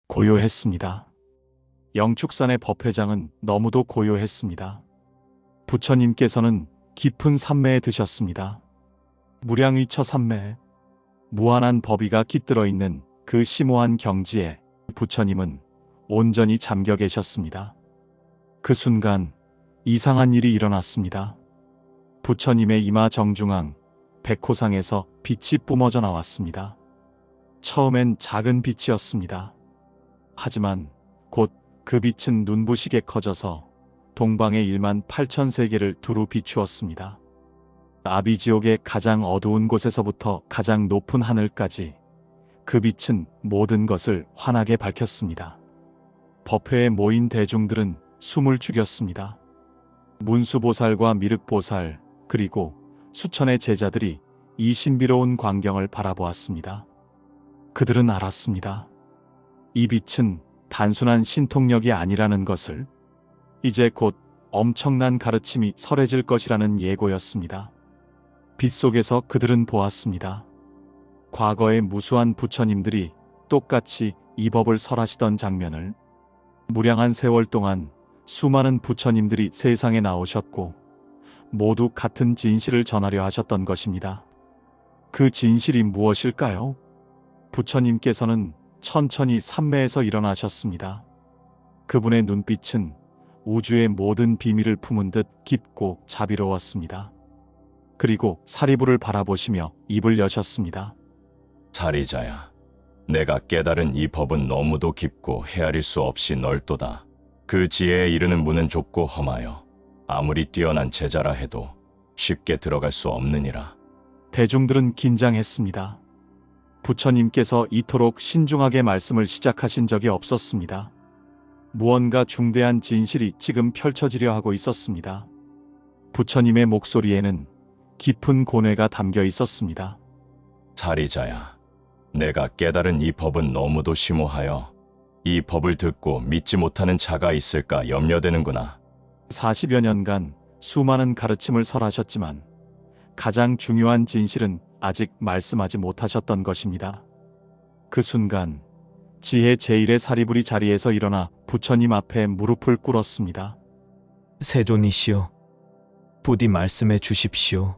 고요했습니다. 영축산의 법회장은 너무도 고요했습니다. 부처님께서는 깊은 산매에 드셨습니다. 무량의처 산매, 무한한 법의가 깃들어 있는 그 심오한 경지에 부처님은 온전히 잠겨 계셨습니다. 그 순간 이상한 일이 일어났습니다. 부처님의 이마 정중앙 백호상에서 빛이 뿜어져 나왔습니다. 처음엔 작은 빛이었습니다. 하지만 곧 그 빛은 눈부시게 커져서 동방의 1만 8천 세계를 두루 비추었습니다. 아비지옥의 가장 어두운 곳에서부터 가장 높은 하늘까지 그 빛은 모든 것을 환하게 밝혔습니다. 법회에 모인 대중들은 숨을 죽였습니다. 문수보살과 미륵보살 그리고 수천의 제자들이 이 신비로운 광경을 바라보았습니다. 그들은 알았습니다. 이 빛은 단순한 신통력이 아니라는 것을, 이제 곧 엄청난 가르침이 설해질 것이라는 예고였습니다. 빛 속에서 그들은 보았습니다. 과거의 무수한 부처님들이 똑같이 이 법을 설하시던 장면을. 무량한 세월 동안 수많은 부처님들이 세상에 나오셨고 모두 같은 진실을 전하려 하셨던 것입니다. 그 진실이 무엇일까요? 부처님께서는 천천히 산매에서 일어나셨습니다. 그분의 눈빛은 우주의 모든 비밀을 품은 듯 깊고 자비로웠습니다. 그리고 사리부를 바라보시며 입을 여셨습니다. 사리자야, 내가 깨달은 이 법은 너무도 깊고 헤아릴 수 없이 넓도다. 그 지혜에 이르는 문은 좁고 험하여 아무리 뛰어난 제자라 해도 쉽게 들어갈 수 없느니라. 대중들은 긴장했습니다. 부처님께서 이토록 신중하게 말씀을 시작하신 적이 없었습니다. 무언가 중대한 진실이 지금 펼쳐지려 하고 있었습니다. 부처님의 목소리에는 깊은 고뇌가 담겨 있었습니다. 사리자야, 내가 깨달은 이 법은 너무도 심오하여 이 법을 듣고 믿지 못하는 자가 있을까 염려되는구나. 40여 년간 수많은 가르침을 설하셨지만 가장 중요한 진실은 아직 말씀하지 못하셨던 것입니다. 그 순간 지혜 제1의 사리불이 자리에서 일어나 부처님 앞에 무릎을 꿇었습니다. 세존이시여, 부디 말씀해 주십시오.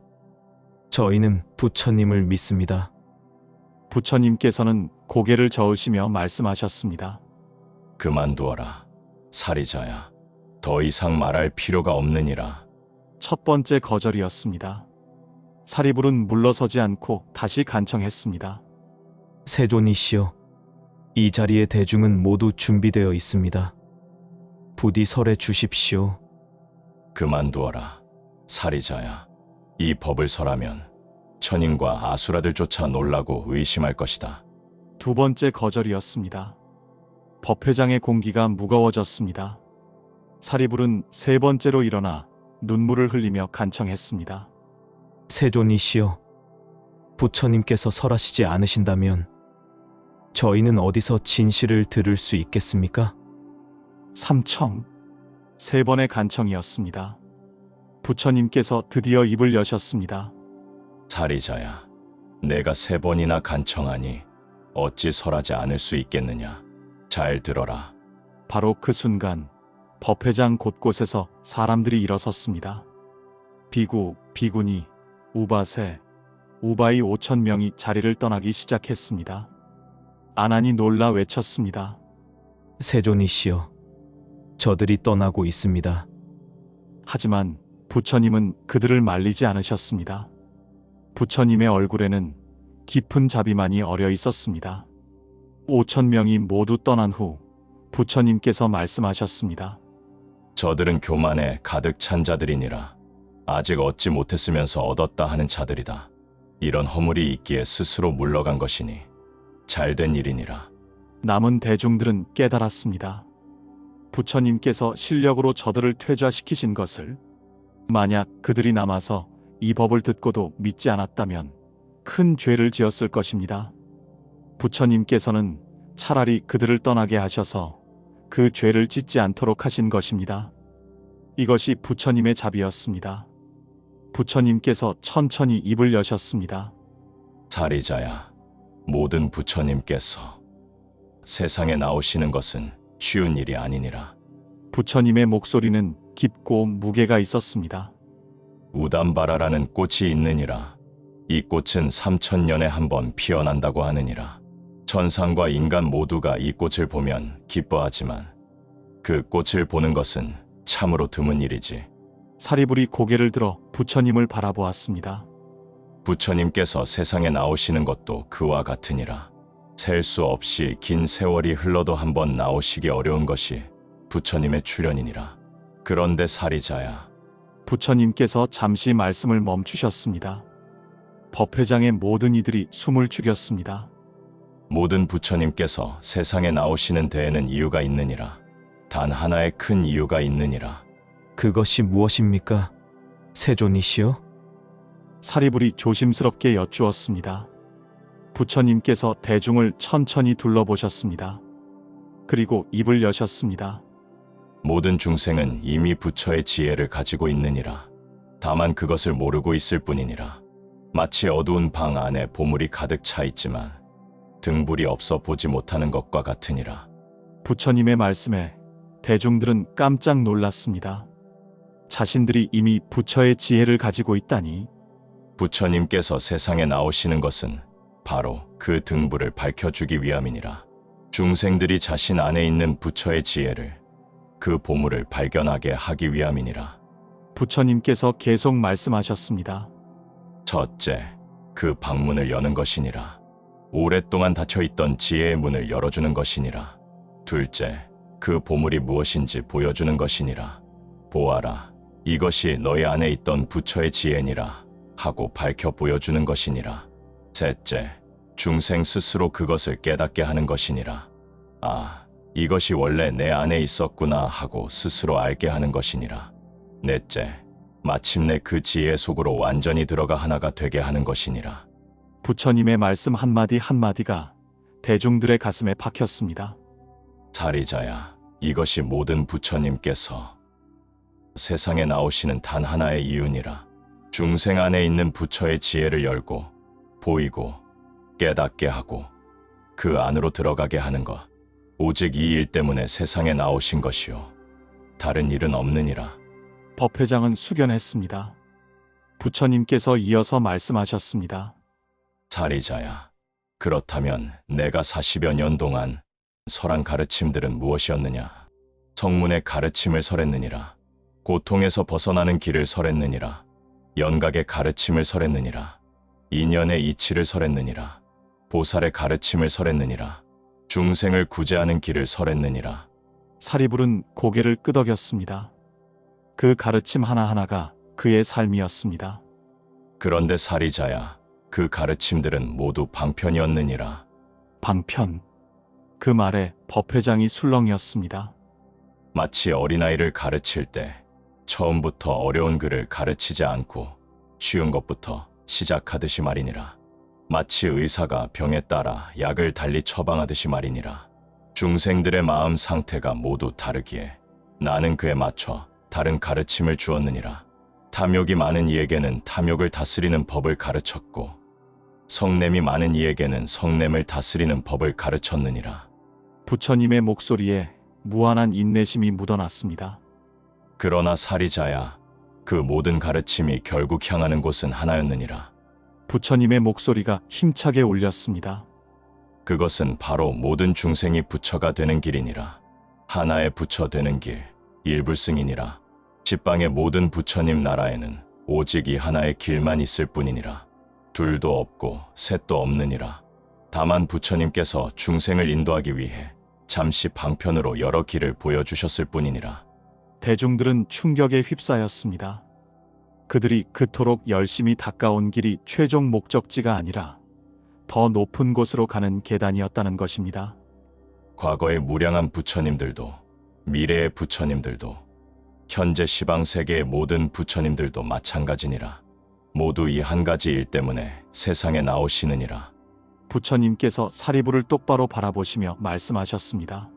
저희는 부처님을 믿습니다. 부처님께서는 고개를 저으시며 말씀하셨습니다. 그만두어라, 사리자야. 더 이상 말할 필요가 없느니라. 첫 번째 거절이었습니다. 사리불은 물러서지 않고 다시 간청했습니다. 세존이시여, 이 자리의 대중은 모두 준비되어 있습니다. 부디 설해 주십시오. 그만두어라, 사리자야. 이 법을 설하면 천인과 아수라들조차 놀라고 의심할 것이다. 두 번째 거절이었습니다. 법회장의 공기가 무거워졌습니다. 사리불은 세 번째로 일어나 눈물을 흘리며 간청했습니다. 세존이시여, 부처님께서 설하시지 않으신다면 저희는 어디서 진실을 들을 수 있겠습니까? 삼청, 세 번의 간청이었습니다. 부처님께서 드디어 입을 여셨습니다. 사리자야, 내가 3번이나 간청하니 어찌 설하지 않을 수 있겠느냐. 잘 들어라. 바로 그 순간 법회장 곳곳에서 사람들이 일어섰습니다. 비구, 비구니, 우바세, 우바이 5천 명이 자리를 떠나기 시작했습니다. 아난이 놀라 외쳤습니다. 세존이시여, 저들이 떠나고 있습니다. 하지만 부처님은 그들을 말리지 않으셨습니다. 부처님의 얼굴에는 깊은 자비만이 어려 있었습니다. 5천 명이 모두 떠난 후 부처님께서 말씀하셨습니다. 저들은 교만에 가득 찬 자들이니라. 아직 얻지 못했으면서 얻었다 하는 자들이다. 이런 허물이 있기에 스스로 물러간 것이니 잘된 일이니라. 남은 대중들은 깨달았습니다. 부처님께서 실력으로 저들을 퇴좌시키신 것을. 만약 그들이 남아서 이 법을 듣고도 믿지 않았다면 큰 죄를 지었을 것입니다. 부처님께서는 차라리 그들을 떠나게 하셔서 그 죄를 짓지 않도록 하신 것입니다. 이것이 부처님의 자비였습니다. 부처님께서 천천히 입을 여셨습니다. 사리자야, 모든 부처님께서 세상에 나오시는 것은 쉬운 일이 아니니라. 부처님의 목소리는 깊고 무게가 있었습니다. 우담바라라는 꽃이 있느니라. 이 꽃은 3000년에 한 번 피어난다고 하느니라. 천상과 인간 모두가 이 꽃을 보면 기뻐하지만 그 꽃을 보는 것은 참으로 드문 일이지. 사리불이 고개를 들어 부처님을 바라보았습니다. 부처님께서 세상에 나오시는 것도 그와 같으니라. 셀 수 없이 긴 세월이 흘러도 한 번 나오시기 어려운 것이 부처님의 출현이니라. 그런데 사리자야, 부처님께서 잠시 말씀을 멈추셨습니다. 법회장의 모든 이들이 숨을 죽였습니다. 모든 부처님께서 세상에 나오시는 데에는 이유가 있느니라. 단 하나의 큰 이유가 있느니라. 그것이 무엇입니까? 세존이시여? 사리불이 조심스럽게 여쭈었습니다. 부처님께서 대중을 천천히 둘러보셨습니다. 그리고 입을 여셨습니다. 모든 중생은 이미 부처의 지혜를 가지고 있느니라. 다만 그것을 모르고 있을 뿐이니라. 마치 어두운 방 안에 보물이 가득 차 있지만 등불이 없어 보지 못하는 것과 같으니라. 부처님의 말씀에 대중들은 깜짝 놀랐습니다. 자신들이 이미 부처의 지혜를 가지고 있다니. 부처님께서 세상에 나오시는 것은 바로 그 등불을 밝혀주기 위함이니라. 중생들이 자신 안에 있는 부처의 지혜를, 그 보물을 발견하게 하기 위함이니라. 부처님께서 계속 말씀하셨습니다. 첫째, 그 방문을 여는 것이니라. 오랫동안 닫혀있던 지혜의 문을 열어주는 것이니라. 둘째, 그 보물이 무엇인지 보여주는 것이니라. 보아라, 이것이 너희 안에 있던 부처의 지혜니라 하고 밝혀 보여주는 것이니라. 셋째, 중생 스스로 그것을 깨닫게 하는 것이니라. 아, 이것이 원래 내 안에 있었구나 하고 스스로 알게 하는 것이니라. 넷째, 마침내 그 지혜 속으로 완전히 들어가 하나가 되게 하는 것이니라. 부처님의 말씀 한마디 한마디가 대중들의 가슴에 박혔습니다. 사리자야, 이것이 모든 부처님께서 세상에 나오시는 단 하나의 이유니라. 중생 안에 있는 부처의 지혜를 열고 보이고 깨닫게 하고 그 안으로 들어가게 하는 것. 오직 이 일 때문에 세상에 나오신 것이요, 다른 일은 없느니라. 법회장은 숙연했습니다. 부처님께서 이어서 말씀하셨습니다. 사리자야, 그렇다면 내가 40여 년 동안 설한 가르침들은 무엇이었느냐? 성문의 가르침을 설했느니라. 고통에서 벗어나는 길을 설했느니라. 연각의 가르침을 설했느니라. 인연의 이치를 설했느니라. 보살의 가르침을 설했느니라. 중생을 구제하는 길을 설했느니라. 사리불은 고개를 끄덕였습니다. 그 가르침 하나하나가 그의 삶이었습니다. 그런데 사리자야, 그 가르침들은 모두 방편이었느니라. 방편. 그 말에 법회장이 술렁이었습니다. 마치 어린아이를 가르칠 때 처음부터 어려운 글을 가르치지 않고 쉬운 것부터 시작하듯이 말이니라. 마치 의사가 병에 따라 약을 달리 처방하듯이 말이니라. 중생들의 마음 상태가 모두 다르기에 나는 그에 맞춰 다른 가르침을 주었느니라. 탐욕이 많은 이에게는 탐욕을 다스리는 법을 가르쳤고, 성냄이 많은 이에게는 성냄을 다스리는 법을 가르쳤느니라. 부처님의 목소리에 무한한 인내심이 묻어났습니다. 그러나 사리자야, 그 모든 가르침이 결국 향하는 곳은 하나였느니라. 부처님의 목소리가 힘차게 울렸습니다. 그것은 바로 모든 중생이 부처가 되는 길이니라. 하나의 부처 되는 길, 일불승이니라. 지방의 모든 부처님 나라에는 오직 이 하나의 길만 있을 뿐이니라. 둘도 없고 셋도 없느니라. 다만 부처님께서 중생을 인도하기 위해 잠시 방편으로 여러 길을 보여주셨을 뿐이니라. 대중들은 충격에 휩싸였습니다. 그들이 그토록 열심히 닦아온 길이 최종 목적지가 아니라 더 높은 곳으로 가는 계단이었다는 것입니다. 과거의 무량한 부처님들도, 미래의 부처님들도, 현재 시방세계의 모든 부처님들도 마찬가지니라. 모두 이 한 가지 일 때문에 세상에 나오시느니라. 부처님께서 사리불을 똑바로 바라보시며 말씀하셨습니다.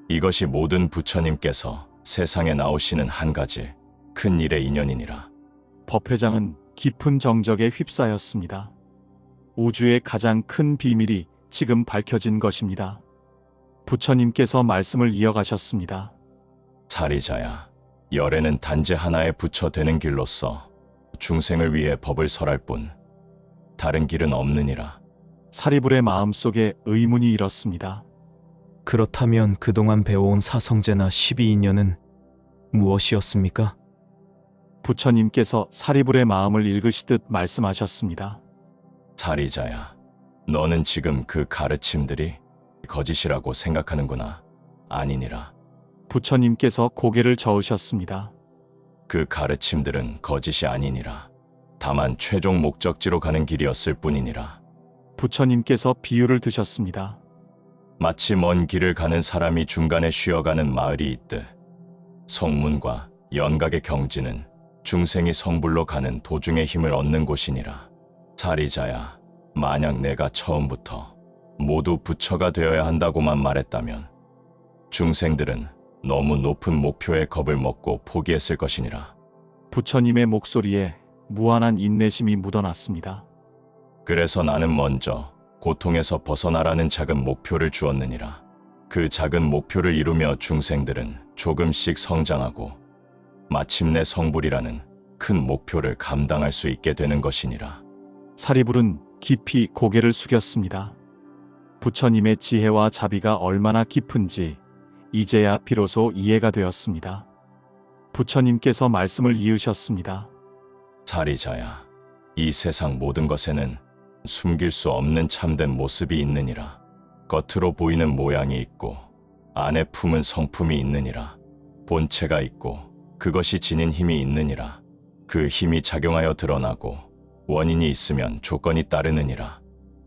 이것이 모든 부처님께서 세상에 나오시는 한 가지 큰 일의 인연이니라. 법회장은 깊은 정적에 휩싸였습니다. 우주의 가장 큰 비밀이 지금 밝혀진 것입니다. 부처님께서 말씀을 이어가셨습니다. 사리자야, 열애는 단지 하나의 부처 되는 길로서 중생을 위해 법을 설할 뿐 다른 길은 없느니라. 사리불의 마음속에 의문이 일었습니다. 그렇다면 그동안 배워온 사성제나 12인연은 무엇이었습니까? 부처님께서 사리불의 마음을 읽으시듯 말씀하셨습니다. 사리자야, 너는 지금 그 가르침들이 거짓이라고 생각하는구나. 아니니라. 부처님께서 고개를 저으셨습니다. 그 가르침들은 거짓이 아니니라. 다만 최종 목적지로 가는 길이었을 뿐이니라. 부처님께서 비유를 드셨습니다. 마치 먼 길을 가는 사람이 중간에 쉬어가는 마을이 있듯 성문과 연각의 경지는 중생이 성불로 가는 도중에 힘을 얻는 곳이니라. 사리자야, 만약 내가 처음부터 모두 부처가 되어야 한다고만 말했다면 중생들은 너무 높은 목표에 겁을 먹고 포기했을 것이니라. 부처님의 목소리에 무한한 인내심이 묻어났습니다. 그래서 나는 먼저 고통에서 벗어나라는 작은 목표를 주었느니라. 그 작은 목표를 이루며 중생들은 조금씩 성장하고 마침내 성불이라는 큰 목표를 감당할 수 있게 되는 것이니라. 사리불은 깊이 고개를 숙였습니다. 부처님의 지혜와 자비가 얼마나 깊은지 이제야 비로소 이해가 되었습니다. 부처님께서 말씀을 이으셨습니다. 사리자야, 이 세상 모든 것에는 숨길 수 없는 참된 모습이 있느니라. 겉으로 보이는 모양이 있고 안에 품은 성품이 있느니라. 본체가 있고 그것이 지닌 힘이 있느니라. 그 힘이 작용하여 드러나고 원인이 있으면 조건이 따르느니라.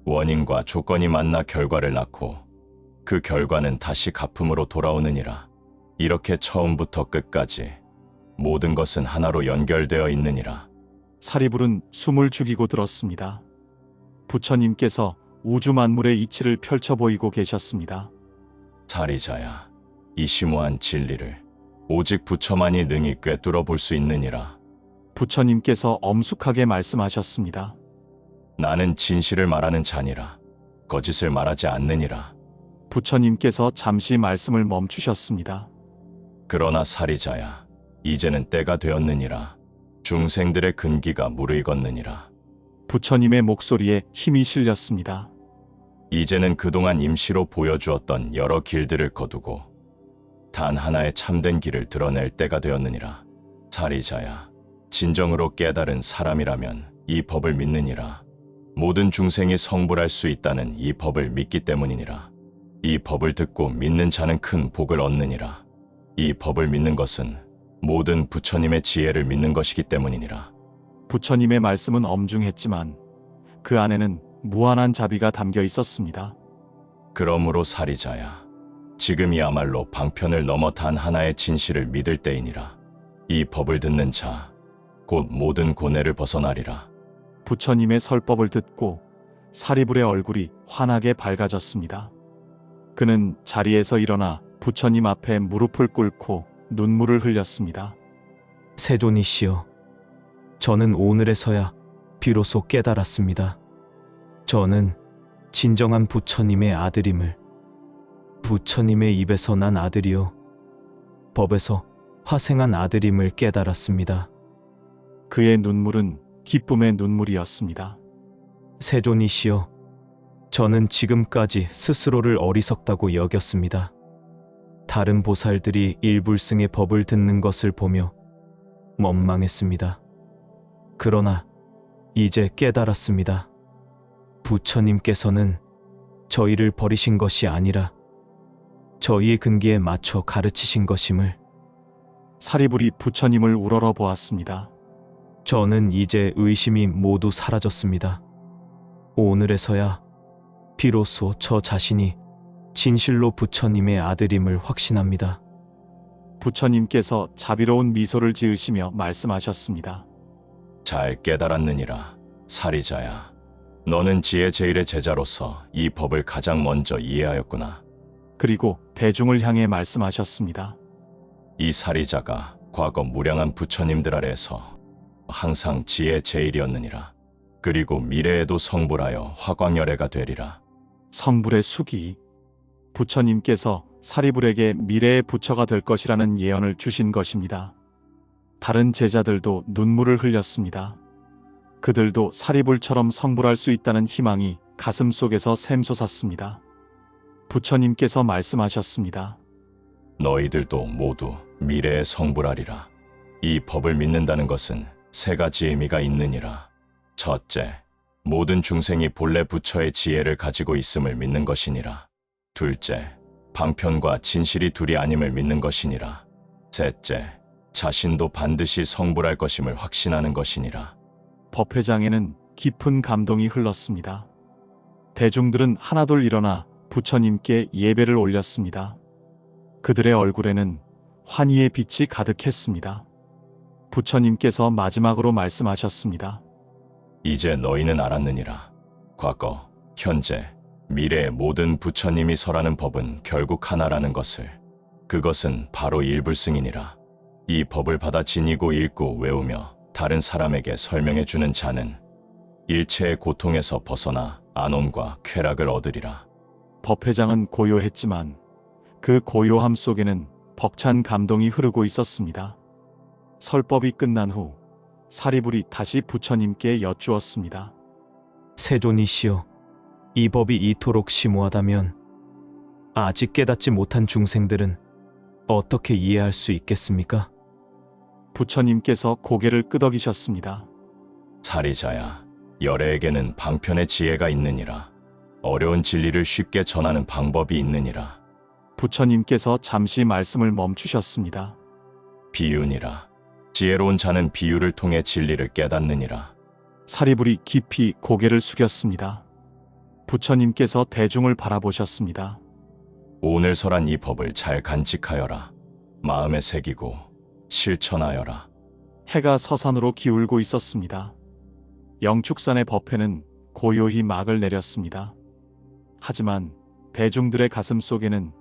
원인과 조건이 만나 결과를 낳고 그 결과는 다시 가품으로 돌아오느니라. 이렇게 처음부터 끝까지 모든 것은 하나로 연결되어 있느니라. 사리불은 숨을 죽이고 들었습니다. 부처님께서 우주 만물의 이치를 펼쳐 보이고 계셨습니다. 사리자야, 이 심오한 진리를 오직 부처만이 능히 꿰뚫어 볼 수 있느니라. 부처님께서 엄숙하게 말씀하셨습니다. 나는 진실을 말하는 자니라. 거짓을 말하지 않느니라. 부처님께서 잠시 말씀을 멈추셨습니다. 그러나 사리자야, 이제는 때가 되었느니라. 중생들의 근기가 무르익었느니라. 부처님의 목소리에 힘이 실렸습니다. 이제는 그동안 임시로 보여주었던 여러 길들을 거두고 단 하나의 참된 길을 드러낼 때가 되었느니라. 사리자야, 진정으로 깨달은 사람이라면 이 법을 믿느니라. 모든 중생이 성불할 수 있다는 이 법을 믿기 때문이니라. 이 법을 듣고 믿는 자는 큰 복을 얻느니라. 이 법을 믿는 것은 모든 부처님의 지혜를 믿는 것이기 때문이니라. 부처님의 말씀은 엄중했지만 그 안에는 무한한 자비가 담겨 있었습니다. 그러므로 사리자야, 지금이야말로 방편을 넘어 단 하나의 진실을 믿을 때이니라. 이 법을 듣는 자, 곧 모든 고뇌를 벗어나리라. 부처님의 설법을 듣고 사리불의 얼굴이 환하게 밝아졌습니다. 그는 자리에서 일어나 부처님 앞에 무릎을 꿇고 눈물을 흘렸습니다. 세존이시여, 저는 오늘에서야 비로소 깨달았습니다. 저는 진정한 부처님의 아들임을, 부처님의 입에서 난 아들이요, 법에서 화생한 아들임을 깨달았습니다. 그의 눈물은 기쁨의 눈물이었습니다. 세존이시여, 저는 지금까지 스스로를 어리석다고 여겼습니다. 다른 보살들이 일불승의 법을 듣는 것을 보며 원망했습니다. 그러나 이제 깨달았습니다. 부처님께서는 저희를 버리신 것이 아니라 저희의 근기에 맞춰 가르치신 것임을. 사리불이 부처님을 우러러 보았습니다. 저는 이제 의심이 모두 사라졌습니다. 오늘에서야 비로소 저 자신이 진실로 부처님의 아들임을 확신합니다. 부처님께서 자비로운 미소를 지으시며 말씀하셨습니다. 잘 깨달았느니라. 사리자야, 너는 지혜 제일의 제자로서 이 법을 가장 먼저 이해하였구나. 그리고 대중을 향해 말씀하셨습니다. 이 사리자가 과거 무량한 부처님들 아래에서 항상 지혜 제일이었느니라. 그리고 미래에도 성불하여 화광열애가 되리라. 성불의 수기. 부처님께서 사리불에게 미래의 부처가 될 것이라는 예언을 주신 것입니다. 다른 제자들도 눈물을 흘렸습니다. 그들도 사리불처럼 성불할 수 있다는 희망이 가슴 속에서 샘솟았습니다. 부처님께서 말씀하셨습니다. 너희들도 모두 미래에 성불하리라. 이 법을 믿는다는 것은 세 가지 의미가 있느니라. 첫째, 모든 중생이 본래 부처의 지혜를 가지고 있음을 믿는 것이니라. 둘째, 방편과 진실이 둘이 아님을 믿는 것이니라. 셋째, 자신도 반드시 성불할 것임을 확신하는 것이니라. 법회장에는 깊은 감동이 흘렀습니다. 대중들은 하나둘 일어나 부처님께 예배를 올렸습니다. 그들의 얼굴에는 환희의 빛이 가득했습니다. 부처님께서 마지막으로 말씀하셨습니다. 이제 너희는 알았느니라. 과거, 현재, 미래의 모든 부처님이 설하는 법은 결국 하나라는 것을. 그것은 바로 일불승이니라. 이 법을 받아 지니고 읽고 외우며 다른 사람에게 설명해주는 자는 일체의 고통에서 벗어나 안온과 쾌락을 얻으리라. 법회장은 고요했지만 그 고요함 속에는 벅찬 감동이 흐르고 있었습니다. 설법이 끝난 후 사리불이 다시 부처님께 여쭈었습니다. 세존이시여, 이 법이 이토록 심오하다면 아직 깨닫지 못한 중생들은 어떻게 이해할 수 있겠습니까? 부처님께서 고개를 끄덕이셨습니다. 사리자야, 열애에게는 방편의 지혜가 있느니라. 어려운 진리를 쉽게 전하는 방법이 있느니라. 부처님께서 잠시 말씀을 멈추셨습니다. 비유니라. 지혜로운 자는 비유를 통해 진리를 깨닫느니라. 사리불이 깊이 고개를 숙였습니다. 부처님께서 대중을 바라보셨습니다. 오늘 설한 이 법을 잘 간직하여라. 마음에 새기고 실천하여라. 해가 서산으로 기울고 있었습니다. 영축산의 법회는 고요히 막을 내렸습니다. 하지만 대중들의 가슴 속에는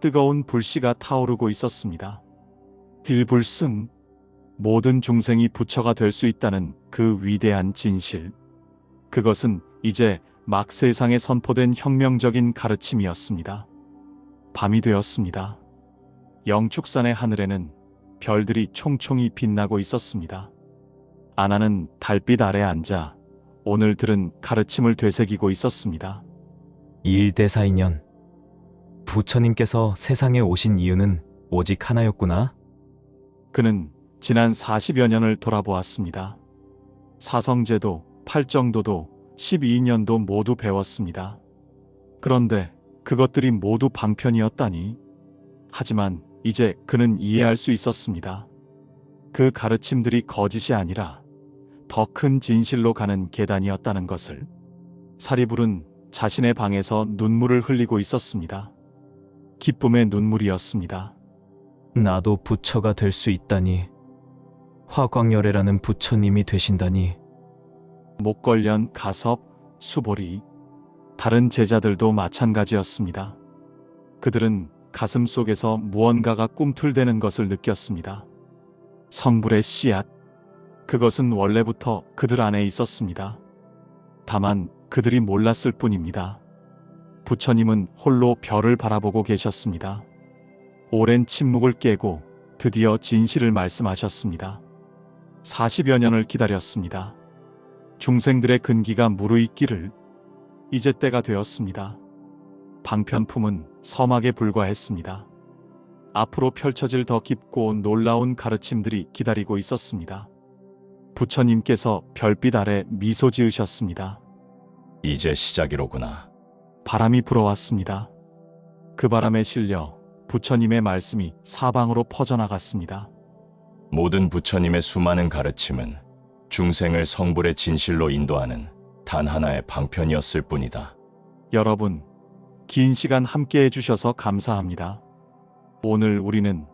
뜨거운 불씨가 타오르고 있었습니다. 일불승, 모든 중생이 부처가 될 수 있다는 그 위대한 진실. 그것은 이제 막 세상에 선포된 혁명적인 가르침이었습니다. 밤이 되었습니다. 영축산의 하늘에는 별들이 총총히 빛나고 있었습니다. 아나는 달빛 아래 앉아 오늘 들은 가르침을 되새기고 있었습니다. 일대사인연, 부처님께서 세상에 오신 이유는 오직 하나였구나. 그는 지난 40여 년을 돌아보았습니다. 사성제도, 팔정도도, 12년도 모두 배웠습니다. 그런데 그것들이 모두 방편이었다니. 하지만 이제 그는 이해할 수 있었습니다. 그 가르침들이 거짓이 아니라 더 큰 진실로 가는 계단이었다는 것을. 사리불은 자신의 방에서 눈물을 흘리고 있었습니다. 기쁨의 눈물이었습니다. 나도 부처가 될 수 있다니. 화광열애라는 부처님이 되신다니. 목걸련, 가섭, 수보리, 다른 제자들도 마찬가지였습니다. 그들은 가슴 속에서 무언가가 꿈틀대는 것을 느꼈습니다. 성불의 씨앗, 그것은 원래부터 그들 안에 있었습니다. 다만 그들이 몰랐을 뿐입니다. 부처님은 홀로 별을 바라보고 계셨습니다. 오랜 침묵을 깨고 드디어 진실을 말씀하셨습니다. 40여 년을 기다렸습니다. 중생들의 근기가 무르익기를. 이제 때가 되었습니다. 방편품은 서막에 불과했습니다. 앞으로 펼쳐질 더 깊고 놀라운 가르침들이 기다리고 있었습니다. 부처님께서 별빛 아래 미소 지으셨습니다. 이제 시작이로구나. 바람이 불어왔습니다. 그 바람에 실려 부처님의 말씀이 사방으로 퍼져나갔습니다. 모든 부처님의 수많은 가르침은 중생을 성불의 진실로 인도하는 단 하나의 방편이었을 뿐이다. 여러분, 긴 시간 함께 해주셔서 감사합니다. 오늘 우리는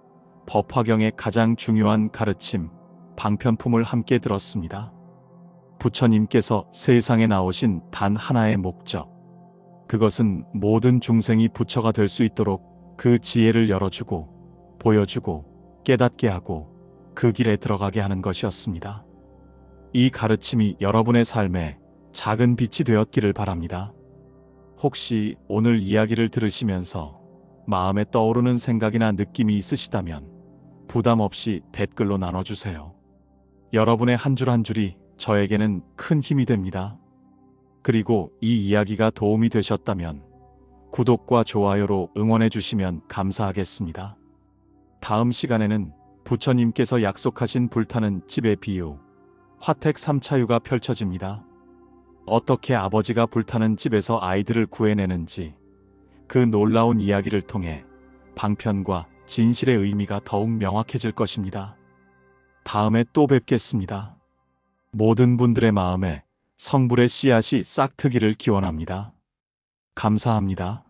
법화경의 가장 중요한 가르침, 방편품을 함께 들었습니다. 부처님께서 세상에 나오신 단 하나의 목적. 그것은 모든 중생이 부처가 될 수 있도록 그 지혜를 열어주고, 보여주고, 깨닫게 하고, 그 길에 들어가게 하는 것이었습니다. 이 가르침이 여러분의 삶에 작은 빛이 되었기를 바랍니다. 혹시 오늘 이야기를 들으시면서 마음에 떠오르는 생각이나 느낌이 있으시다면 부담 없이 댓글로 나눠주세요. 여러분의 한 줄 한 줄이 저에게는 큰 힘이 됩니다. 그리고 이 이야기가 도움이 되셨다면 구독과 좋아요로 응원해 주시면 감사하겠습니다. 다음 시간에는 부처님께서 약속하신 불타는 집의 비유, 화택 3차유가 펼쳐집니다. 어떻게 아버지가 불타는 집에서 아이들을 구해내는지, 그 놀라운 이야기를 통해 방편과 진실의 의미가 더욱 명확해질 것입니다. 다음에 또 뵙겠습니다. 모든 분들의 마음에 성불의 씨앗이 싹트기를 기원합니다. 감사합니다.